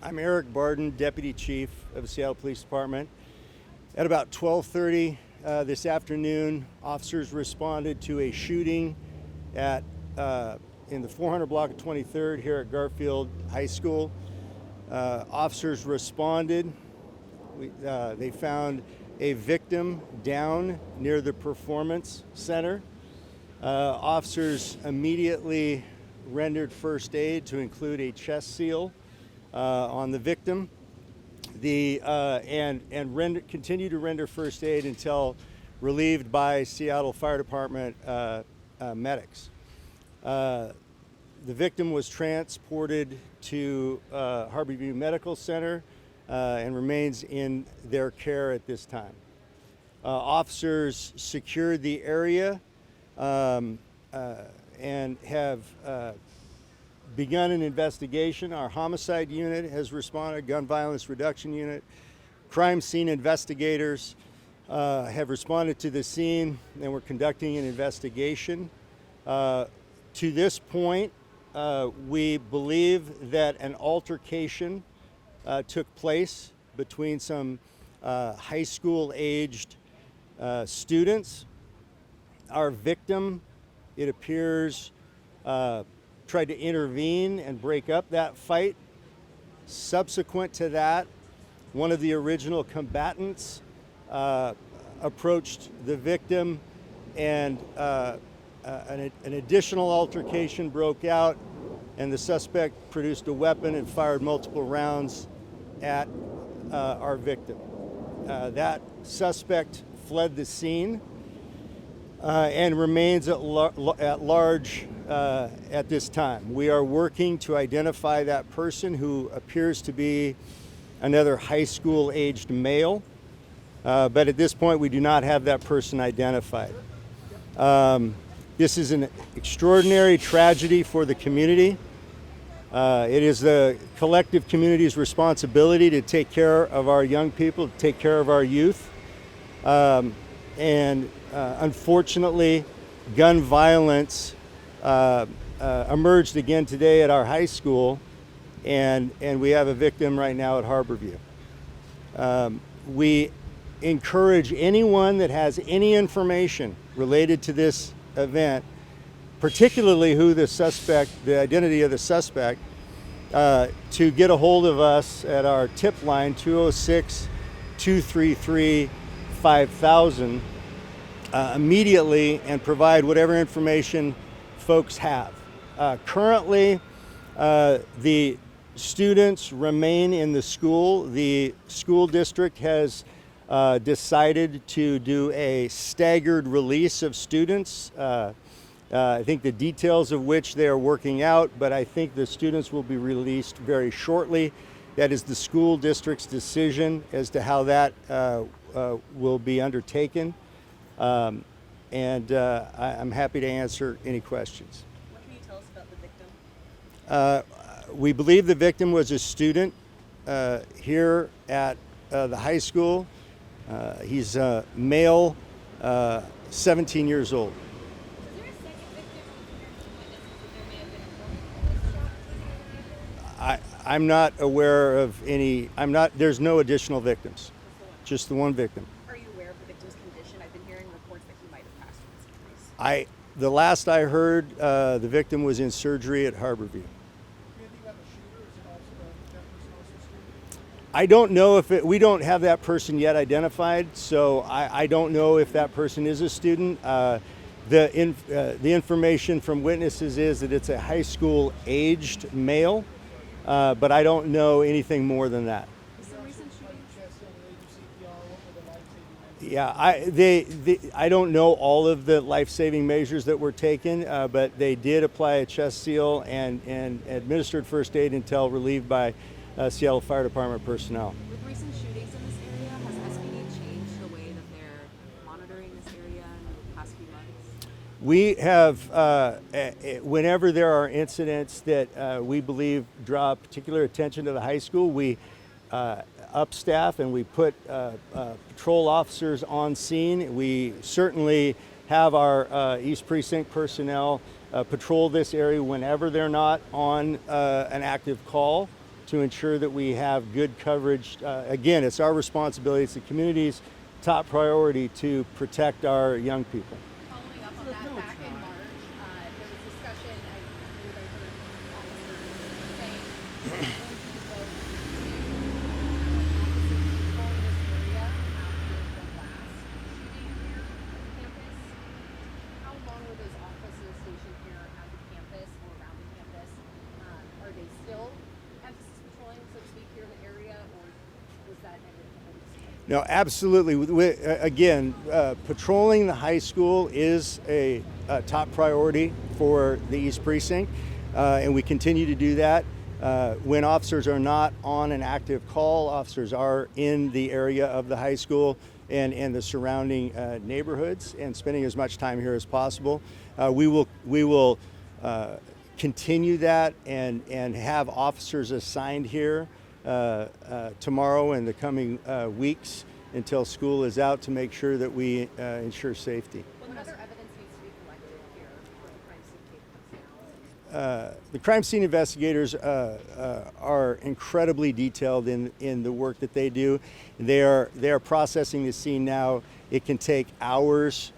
I'm Eric Barden, Deputy Chief of the Seattle Police Department. At about 12:30 this afternoon, officers responded to a shooting at in the 400 block of 23rd here at Garfield High School. Officers responded. They found a victim down near the Performance Center. Officers immediately rendered first aid to include a chest seal on the victim, continue to render first aid until relieved by Seattle Fire Department medics. The victim was transported to Harborview Medical Center and remains in their care at this time. Officers secured the area and have begun an investigation. Our homicide unit has responded, gun violence reduction unit. Crime scene investigators have responded to the scene, and we're conducting an investigation. To this point, we believe that an altercation took place between some high school aged students. Our victim, it appears, tried to intervene and break up that fight. Subsequent to that, one of the original combatants approached the victim, and an additional altercation broke out, and the suspect produced a weapon and fired multiple rounds at our victim. That suspect fled the scene and remains at large at this time. We are working to identify that person, who appears to be another high school aged male, but at this point we do not have that person identified. This is an extraordinary tragedy for the community. It is the collective community's responsibility to take care of our young people, to take care of our youth. Unfortunately, gun violence emerged again today at our high school, and we have a victim right now at Harborview. We encourage anyone that has any information related to this event, particularly the identity of the suspect, to get a hold of us at our tip line 206-233-5000 immediately, and provide whatever information folks have. Currently, the students remain in the school. The school district has decided to do a staggered release of students. I think the details of which they are working out, but I think the students will be released very shortly. That is the school district's decision as to how that will be undertaken. I'm happy to answer any questions. What can you tell us about the victim? We believe the victim was a student here at the high school. He's a male, 17 years old. Is there a second victim that there may have been a I'm not aware of any. There's no additional victims, just the one victim. Are you aware of the victim's condition? I've been hearing reports that he might have passed from his injuries. The last I heard, the victim was in surgery at Harborview. I don't know if we don't have that person yet identified, so I don't know if that person is a student. The information from witnesses is that it's a high school aged male, but I don't know anything more than that. Yeah, I don't know all of the life-saving measures that were taken, but they did apply a chest seal and administered first aid until relieved by Seattle Fire Department personnel. With recent shootings in this area, has SPD changed the way that they're monitoring this area in the past few months? We have, whenever there are incidents that we believe draw particular attention to the high school, we upstaff and we put patrol officers on scene. We certainly have our East Precinct personnel patrol this area whenever they're not on an active call to ensure that we have good coverage. Again, it's our responsibility, it's the community's top priority to protect our young people. Following up on that, back in March, there was discussion, I believe I heard officers saying that they're going to devote to control in this area after the last shooting here at the campus. How long were those officers stationed here at the campus or around the campus? Are they still emphasis patrolling, so to speak, here in the area, or was that ended in the whole season? No, absolutely. Again, patrolling the high school is a top priority for the East Precinct, and we continue to do that. When officers are not on an active call, officers are in the area of the high school and the surrounding neighborhoods and spending as much time here as possible. We will continue that and have officers assigned here tomorrow and the coming weeks until school is out to make sure that we ensure safety. What other evidence needs to be collected here before the crime scene tape comes down? The crime scene investigators are incredibly detailed in the work that they do. They are processing the scene now. It can take hours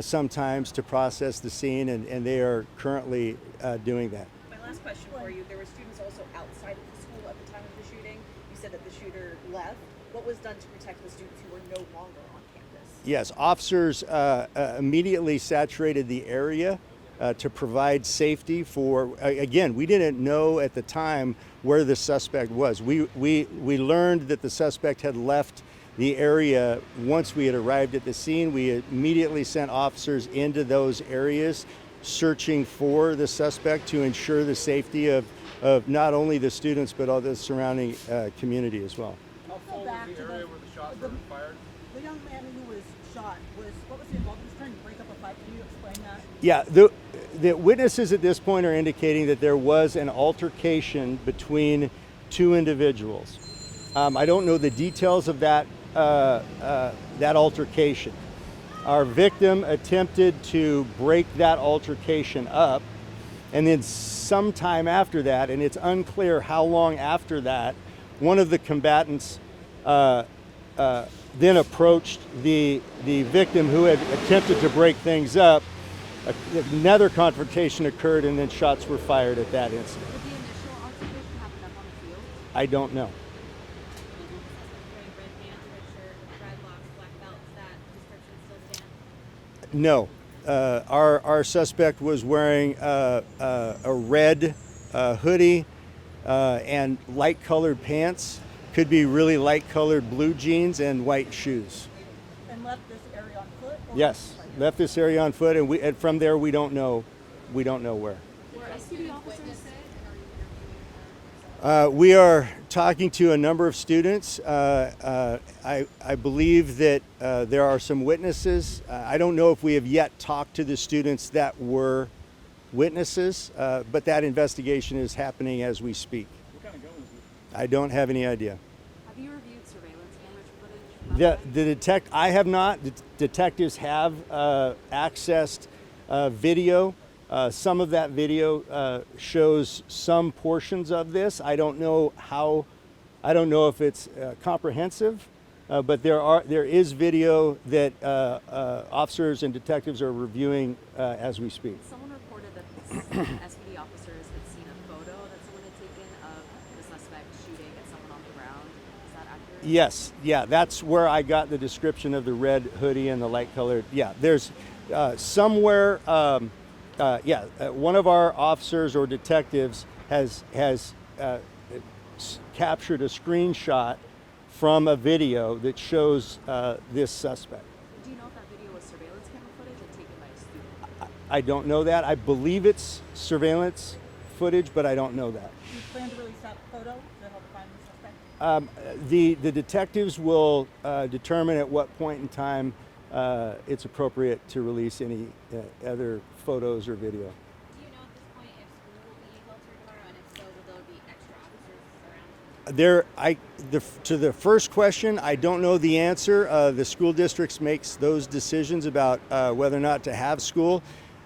sometimes to process the scene, and they are currently doing that. My last question for you, there were students also outside of the school at the time of the shooting. You said that the shooter left. What was done to protect the students who were no longer on campus? Yes, officers immediately saturated the area to provide safety for, again, we didn't know at the time where the suspect was. We learned that the suspect had left the area once we had arrived at the scene. We immediately sent officers into those areas searching for the suspect to ensure the safety of not only the students but all the surrounding community as well. How full was the area where the shots were fired? The young man who was shot, what was he involved? He was trying to break up a fight. Can you explain that? Yeah, the witnesses at this point are indicating that there was an altercation between two individuals. I don't know the details of that altercation. Our victim attempted to break that altercation up, and then sometime after that, and it's unclear how long after that, one of the combatants then approached the victim who had attempted to break things up. Another confrontation occurred, and then shots were fired at that incident. Did the initial altercation happen up on the field? I don't know. Wearing red pants, red shirt, dreadlocks, black belt. Does that description still stand? No. Our suspect was wearing a red hoodie and light colored pants. Could be really light colored blue jeans and white shoes. And left this area on foot? Or Yes, left this area on foot, and from there we don't know where. Were SPD officers We are talking to a number of students. I believe that there are some witnesses. I don't know if we have yet talked to the students that were witnesses, but that investigation is happening as we speak. What kind of gun was it? I don't have any idea. Have you reviewed surveillance camera footage? I have not. The detectives have accessed video. Some of that video shows some portions of this. I don't know if it's comprehensive, but there is video that officers and detectives are reviewing as we speak. Someone reported that SPD officers had seen a photo that someone had taken of the suspect shooting at someone on the ground. Is that accurate? Yes, yeah, that's where I got the description of the red hoodie and the light colored. Yeah, there's somewhere. One of our officers or detectives has captured a screenshot from a video that shows this suspect. Do you know if that video was surveillance camera footage or taken by a student? I don't know that. I believe it's surveillance footage, but I don't know that. Do you plan to release that photo to help find the suspect? The detectives will determine at what point in time it's appropriate to release any other photos or video. Do you know at this point if school will be held here tomorrow, and if so, will there be extra officers around? To the first question, I don't know the answer. The school districts makes those decisions about whether or not to have school.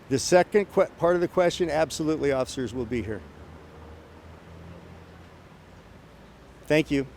The second part of the question, absolutely, officers will be here. Thank you.